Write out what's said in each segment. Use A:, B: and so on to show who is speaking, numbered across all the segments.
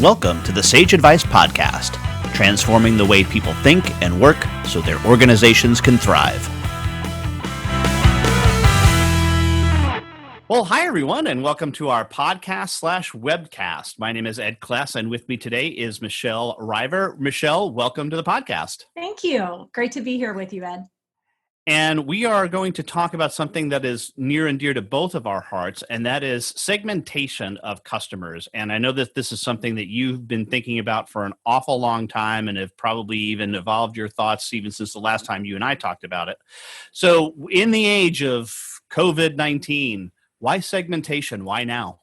A: Welcome to the Sage Advice Podcast, transforming the way people think and work so their organizations can thrive. Well, hi, everyone, and welcome to our podcast/webcast. My name is Ed Kless, and with me today is Michelle River. Michelle, welcome to the podcast.
B: Thank you. Great to be here with you, Ed.
A: And we are going to talk about something that is near and dear to both of our hearts, and that is segmentation of customers. And I know that this is something that you've been thinking about for an awful long time and have probably even evolved your thoughts even since the last time you and I talked about it. So in the age of COVID-19, why segmentation? Why now?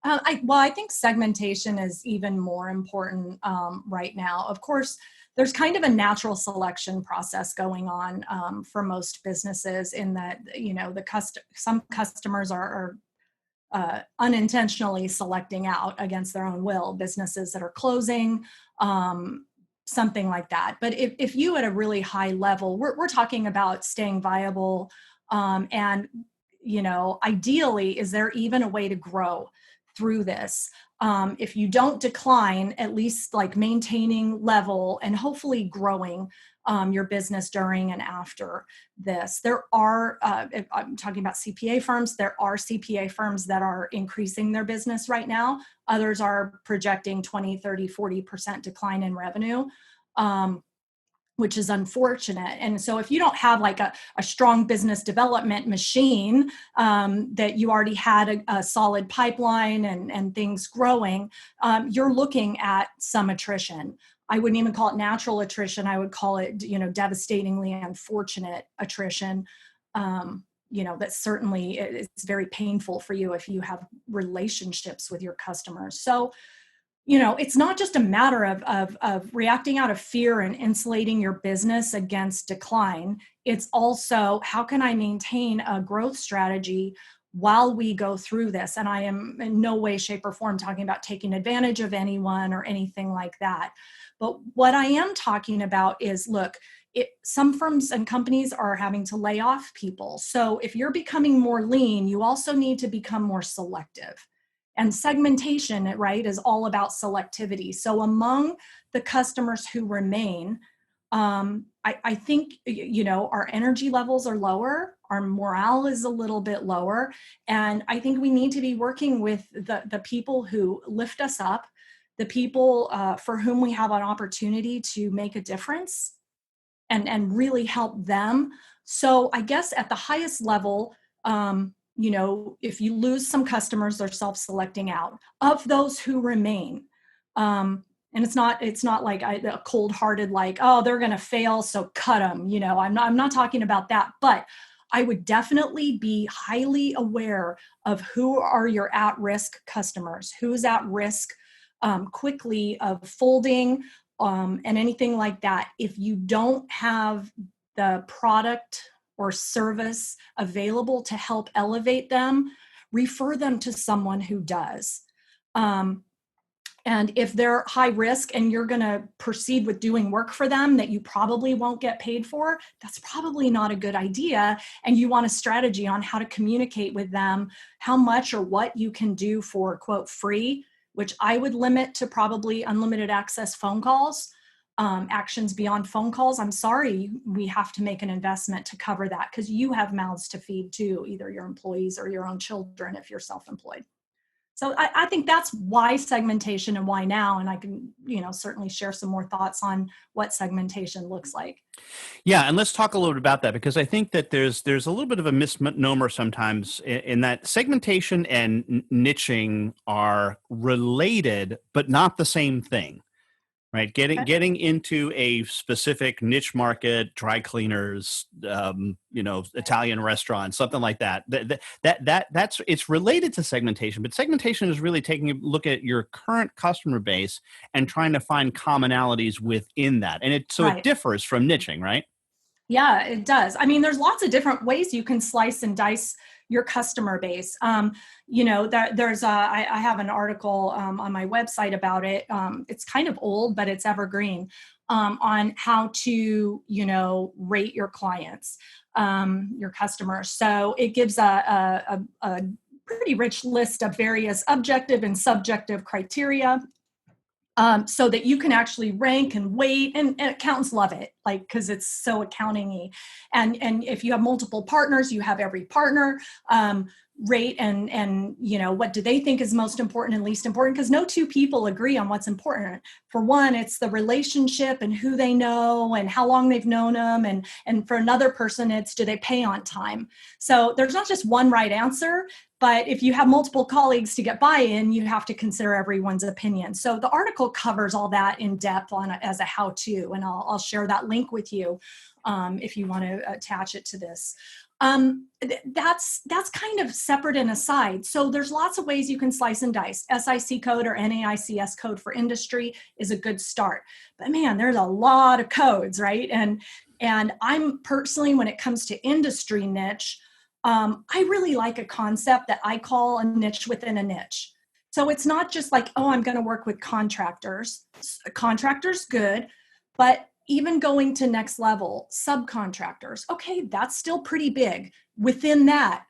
B: I think segmentation is even more important right now. Of course, there's kind of a natural selection process going on for most businesses in that, some customers are unintentionally selecting out against their own will, businesses that are closing, something like that. But if you at a really high level, we're talking about staying viable and ideally, is there even a way to grow through this? If you don't decline, at least like maintaining level and hopefully growing your business during and after this. There are, if I'm talking about CPA firms, there are CPA firms that are increasing their business right now. Others are projecting 20, 30, 40% decline in revenue. Which is unfortunate. And so if you don't have like a strong business development machine, that you already had a solid pipeline and things growing, you're looking at some attrition. I wouldn't even call it natural attrition. I would call it, devastatingly unfortunate attrition. That certainly is very painful for you if you have relationships with your customers. So, it's not just a matter of reacting out of fear and insulating your business against decline. It's also, how can I maintain a growth strategy while we go through this? And I am in no way, shape, or form talking about taking advantage of anyone or anything like that. But what I am talking about is, look, some firms and companies are having to lay off people. So if you're becoming more lean, you also need to become more selective. And segmentation, right, is all about selectivity. So among the customers who remain, I think, our energy levels are lower, our morale is a little bit lower. And I think we need to be working with the people who lift us up, the people for whom we have an opportunity to make a difference and really help them. So I guess at the highest level, if you lose some customers, they're self-selecting out. Of those who remain, and it's not like a cold-hearted like, oh, they're going to fail, so cut them. I'm not talking about that, but I would definitely be highly aware of who are your at-risk customers, who's at risk quickly of folding and anything like that. If you don't have the product or service available to help elevate them, refer them to someone who does. And if they're high risk and you're going to proceed with doing work for them that you probably won't get paid for, that's probably not a good idea. And you want a strategy on how to communicate with them, how much or what you can do for, quote, free, which I would limit to probably unlimited access phone calls. Actions beyond phone calls, I'm sorry, we have to make an investment to cover that because you have mouths to feed too, either your employees or your own children if you're self-employed. So I think that's why segmentation and why now. And I can, certainly share some more thoughts on what segmentation looks like.
A: Yeah, and let's talk a little bit about that because I think that there's a little bit of a misnomer sometimes in that segmentation and niching are related, but not the same thing. Right, getting into a specific niche market, dry cleaners, Italian restaurants, something like that. That's it's related to segmentation, but segmentation is really taking a look at your current customer base and trying to find commonalities within that, and it differs from niching, right?
B: Yeah, it does. I mean, there's lots of different ways you can slice and dice your customer base. I have an article on my website about it. It's kind of old, but it's evergreen, on how to, rate your clients, your customers. So it gives a pretty rich list of various objective and subjective criteria so that you can actually rank and weight, and accountants love it, like, because it's so accounting-y. And if you have multiple partners, you have every partner rate and what do they think is most important and least important, because no two people agree on what's important. For one, it's the relationship and who they know and how long they've known them, and for another person, it's do they pay on time. So there's not just one right answer. But if you have multiple colleagues to get buy-in, you have to consider everyone's opinion. So the article covers all that in depth as a how-to, and I'll share that link with you if you want to attach it to this. That's kind of separate and aside. So there's lots of ways you can slice and dice. SIC code or NAICS code for industry is a good start. But man, there's a lot of codes, right? And I'm personally, when it comes to industry niche, I really like a concept that I call a niche within a niche. So it's not just like, oh, I'm going to work with contractors. Contractors, good. But even going to next level, subcontractors, okay, that's still pretty big. Within that,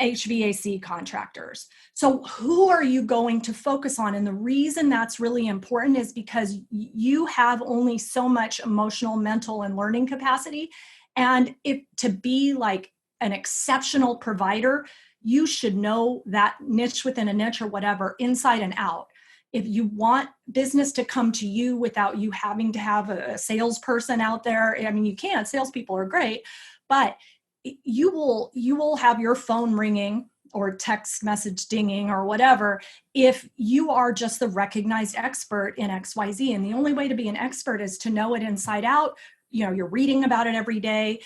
B: HVAC contractors. So who are you going to focus on? And the reason that's really important is because you have only so much emotional, mental, and learning capacity. And if to be like an exceptional provider, you should know that niche within a niche or whatever, inside and out. If you want business to come to you without you having to have a salesperson out there, I mean, you can, salespeople are great, but you will have your phone ringing or text message dinging or whatever if you are just the recognized expert in XYZ. And the only way to be an expert is to know it inside out. You're reading about it every day.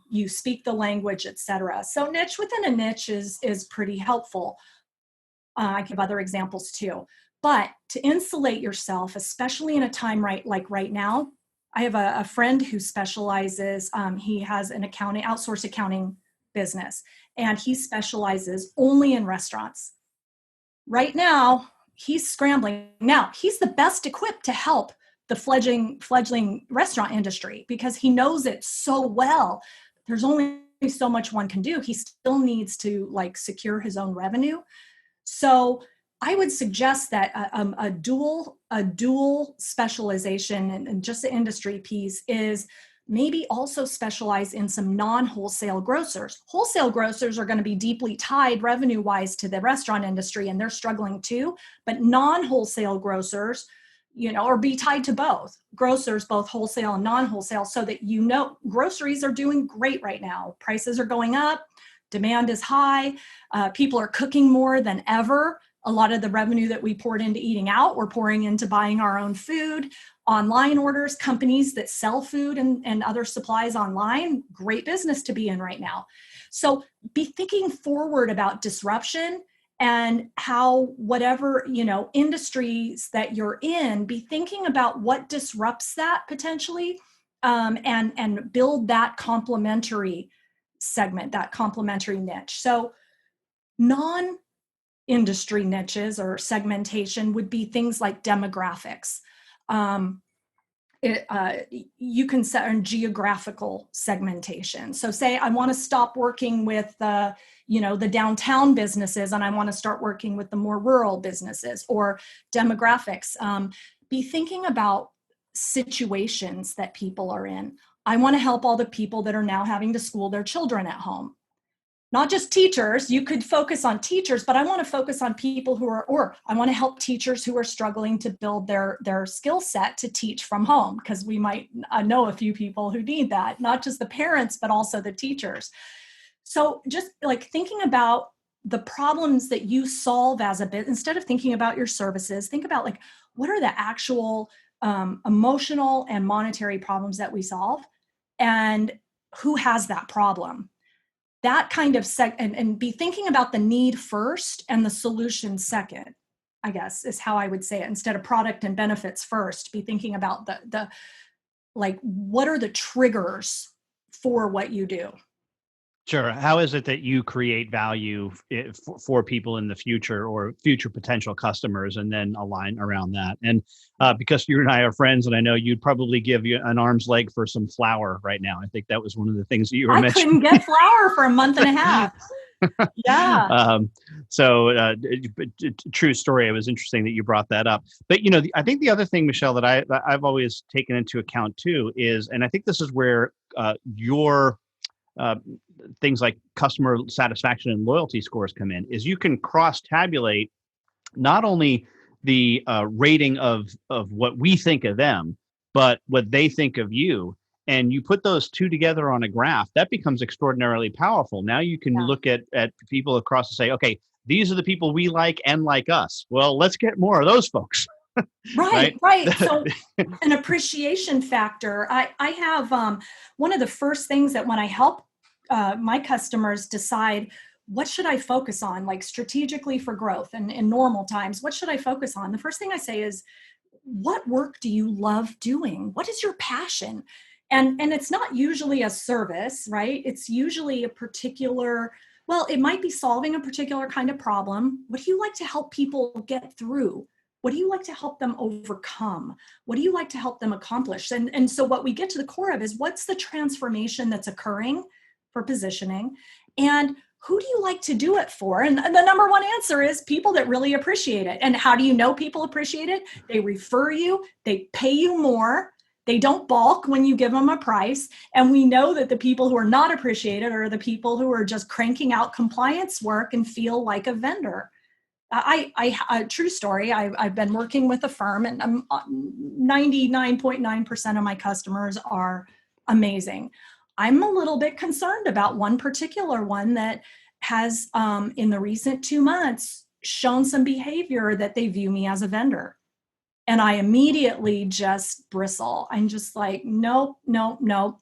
B: You speak the language, etc. So niche within a niche is pretty helpful. I give other examples too. But to insulate yourself, especially in a time like right now, I have a friend who specializes, he has an outsourced accounting business, and he specializes only in restaurants. Right now, he's scrambling. Now, he's the best equipped to help the fledgling restaurant industry because he knows it so well. There's only so much one can do. He still needs to secure his own revenue. So I would suggest that a dual specialization and just the industry piece is maybe also specialize in some non-wholesale grocers. Wholesale grocers are going to be deeply tied revenue-wise to the restaurant industry, and they're struggling too. But non-wholesale grocers, or be tied to both grocers, both wholesale and non-wholesale, so that groceries are doing great right now. Prices are going up. Demand is high. People are cooking more than ever. A lot of the revenue that we poured into eating out, we're pouring into buying our own food, online orders, companies that sell food and other supplies online, great business to be in right now. So be thinking forward about disruption and how whatever, industries that you're in, be thinking about what disrupts that potentially, and build that complementary segment, that complementary niche. So non-industry niches or segmentation would be things like demographics. You can set on geographical segmentation. So say I want to stop working with the downtown businesses and I want to start working with the more rural businesses, or demographics. Be thinking about situations that people are in. I want to help all the people that are now having to school their children at home. Not just teachers, you could focus on teachers, but I want to focus on people or I want to help teachers who are struggling to build their skill set to teach from home, because we might know a few people who need that, not just the parents, but also the teachers. So just thinking about the problems that you solve as a bit, instead of thinking about your services, think about what are the actual emotional and monetary problems that we solve, and who has that problem. That kind of and be thinking about the need first and the solution second, I guess is how I would say it. Instead of product and benefits first, be thinking about the what are the triggers for what you do.
A: Sure. How is it that you create value for people in the future or future potential customers, and then align around that? And because you and I are friends, and I know you'd probably give you an arm's length for some flour right now. I think that was one of the things that you were mentioning.
B: I couldn't get flour for a month and a half. Yeah.
A: True story. It was interesting that you brought that up. But I think the other thing, Michelle, that I've always taken into account too is, and I think this is where your uh, things like customer satisfaction and loyalty scores come in, is you can cross tabulate not only the rating of what we think of them, but what they think of you. And you put those two together on a graph, that becomes extraordinarily powerful. Now you can
B: Yeah.
A: look at people across and say, okay, these are the people we like and like us. Well, let's get more of those folks,
B: Right,
A: right?
B: right. So an appreciation factor. I have one of the first things that when I help my customers decide what should I focus on, like strategically for growth and in normal times, what should I focus on? The first thing I say is, what work do you love doing? What is your passion? And it's not usually a service, right? It's usually a particular, well, it might be solving a particular kind of problem. What do you like to help people get through? What do you like to help them overcome? What do you like to help them accomplish? And so what we get to the core of is, what's the transformation that's occurring for positioning? And who do you like to do it for? And the number one answer is people that really appreciate it. And how do you know people appreciate it? They refer you, they pay you more, they don't balk when you give them a price. And we know that the people who are not appreciated are the people who are just cranking out compliance work and feel like a vendor. A true story. I've been working with a firm, and 99.9% of my customers are amazing. I'm a little bit concerned about one particular one that has, in the recent 2 months, shown some behavior that they view me as a vendor. And I immediately just bristle. I'm just like, nope, nope, nope.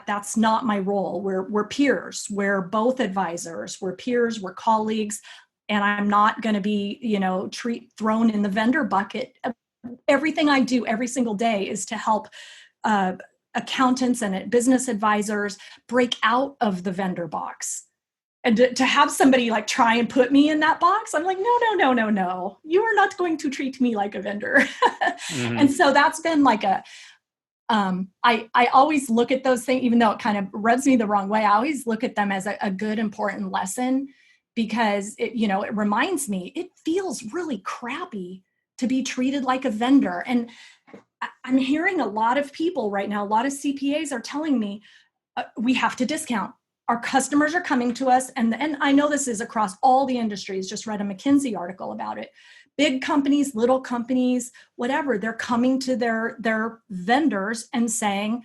B: That's not my role. We're peers. We're both advisors. We're peers. We're colleagues. And I'm not going to be, thrown in the vendor bucket. Everything I do every single day is to help accountants and business advisors break out of the vendor box. And to have somebody like try and put me in that box, I'm like, no, no, no, no, no. You are not going to treat me like a vendor.
A: Mm-hmm.
B: And so that's been like I always look at those things, even though it kind of rubs me the wrong way. I always look at them as a good, important lesson, because it reminds me, it feels really crappy to be treated like a vendor. And I'm hearing a lot of people right now, a lot of CPAs are telling me, we have to discount. Our customers are coming to us, and I know this is across all the industries. Just read a McKinsey article about it. Big companies, little companies, whatever, they're coming to their vendors and saying,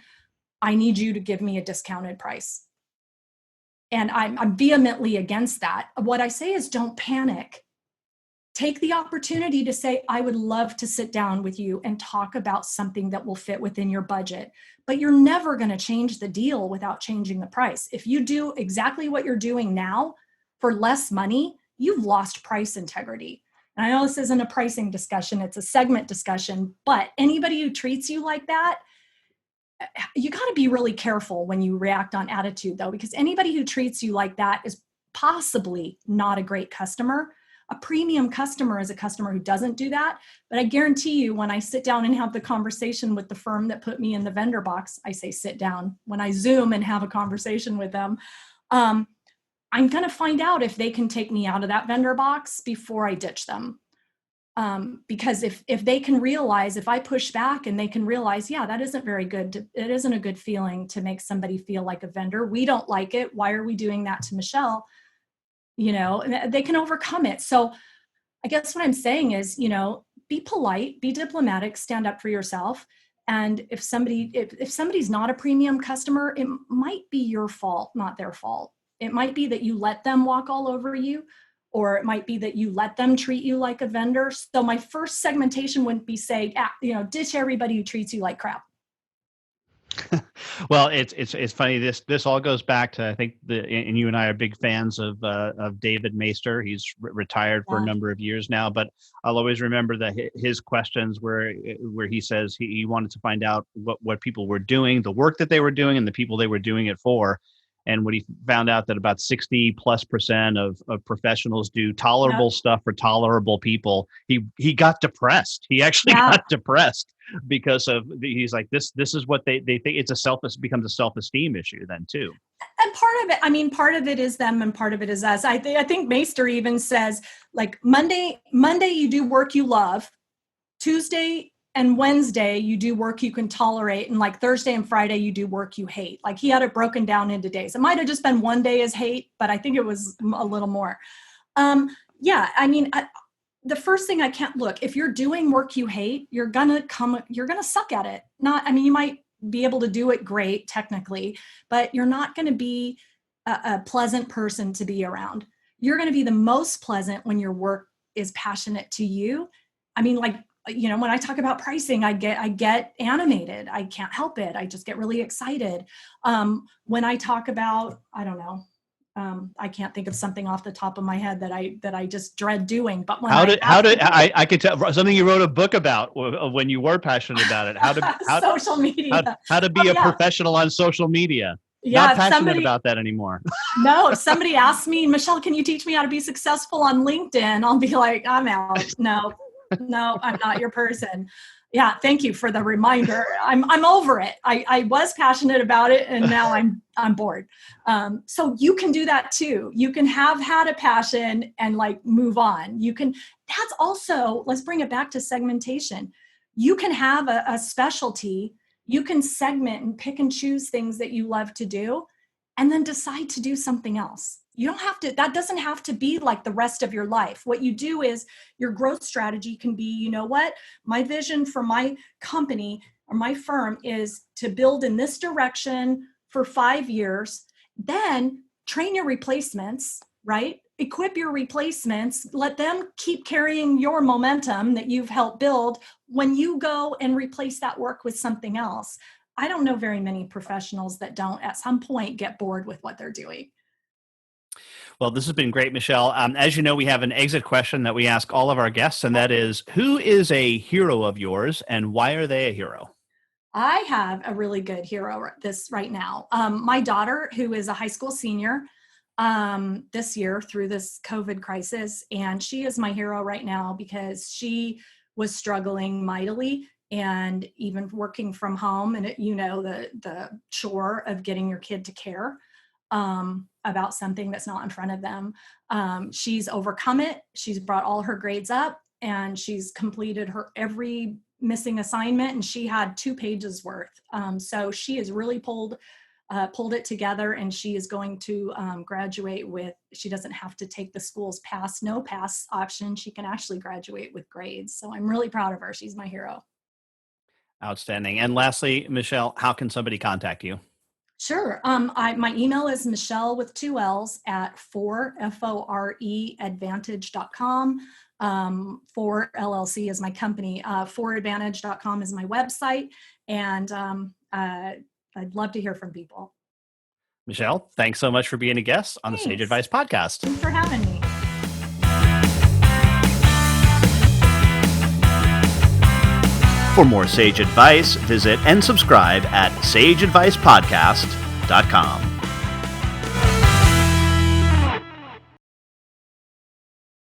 B: I need you to give me a discounted price. And I'm vehemently against that. What I say is, don't panic. Take the opportunity to say, I would love to sit down with you and talk about something that will fit within your budget. But you're never going to change the deal without changing the price. If you do exactly what you're doing now for less money, you've lost price integrity. And I know this isn't a pricing discussion, it's a segment discussion, but anybody who treats you like that, you got to be really careful when you react on attitude, though, because anybody who treats you like that is possibly not a great customer. A premium customer is a customer who doesn't do that. But I guarantee you, when I sit down and have the conversation with the firm that put me in the vendor box, I say sit down. When I Zoom and have a conversation with them, I'm going to find out if they can take me out of that vendor box before I ditch them. Because if they can realize, if I push back and they can realize, yeah, that isn't very good. It isn't a good feeling to make somebody feel like a vendor. We don't like it. Why are we doing that to Michelle? They can overcome it. So I guess what I'm saying is, be polite, be diplomatic, stand up for yourself. And if somebody's not a premium customer, it might be your fault, not their fault. It might be that you let them walk all over you, or it might be that you let them treat you like a vendor. So my first segmentation wouldn't be say, ditch everybody who treats you like crap.
A: Well, it's funny. This all goes back to, I think and you and I are big fans of David Meister. He's retired for a
B: Yeah.
A: number of years now, but I'll always remember that his questions where he says he wanted to find out what people were doing, the work that they were doing, and the people they were doing it for. And when he found out that about 60+% of professionals do tolerable
B: Yep.
A: stuff for tolerable people, he got depressed. He actually
B: Yeah.
A: got depressed because he's like, this is what they think. Becomes a self-esteem issue then too.
B: And part of it is them and part of it is us. I think Meister even says, like, Monday you do work you love, Tuesday and Wednesday you do work you can tolerate, and like Thursday and Friday you do work you hate. Like, he had it broken down into days. It might have just been one day as hate, but I think it was a little more. Yeah, I mean, the first thing, I can't look, if you're doing work you hate, you're gonna suck at it. You might be able to do it great technically, but you're not going to be a pleasant person to be around. You're going to be the most pleasant when your work is passionate to you. Like, when I talk about pricing, I get animated. I can't help it. I just get really excited. When I talk about, I don't know, I can't think of something off the top of my head that I just dread doing. But when
A: I could tell something you wrote a book about when you were passionate about it.
B: Social media.
A: How to be a professional on social media.
B: Yeah,
A: not passionate about that anymore.
B: No, if somebody asks me, Michelle, can you teach me how to be successful on LinkedIn? I'll be like, I'm out. No, I'm not your person. Yeah, thank you for the reminder. I'm over it. I was passionate about it, and now I'm bored. So you can do that too. You can have had a passion and like move on. That's also, let's bring it back to segmentation. You can have a specialty. You can segment and pick and choose things that you love to do, and then decide to do something else. You don't have to, that doesn't have to be like the rest of your life. What you do is, your growth strategy can be, you know what, my vision for my company or my firm is to build in this direction for 5 years. Then train your replacements, right? Equip your replacements, let them keep carrying your momentum that you've helped build when you go and replace that work with something else. I don't know very many professionals that don't at some point get bored with what they're doing.
A: Well, this has been great, Michelle. As you know, we have an exit question that we ask all of our guests, and that is, who is a hero of yours and why are they a hero?
B: I have a really good hero right now. My daughter, who is a high school senior this year through this COVID crisis, and she is my hero right now because she was struggling mightily, and even working from home, and the chore of getting your kid to care about something that's not in front of them. She's overcome it. She's brought all her grades up, and she's completed her every missing assignment, and she had 2 pages worth. So she has really pulled it together, and she is going to graduate with, she doesn't have to take the school's no pass option. She can actually graduate with grades. So I'm really proud of her. She's my hero.
A: Outstanding. And lastly, Michelle, how can somebody contact you?
B: Sure. My email is Michelle with 2 L's at foreadvantage.com. For LLC is my company. Foradvantage.com is my website. And I'd love to hear from people.
A: Michelle, thanks so much for being a guest on the Sage Advice Podcast.
B: Thanks for having me.
A: For more Sage Advice, visit and subscribe at sageadvicepodcast.com.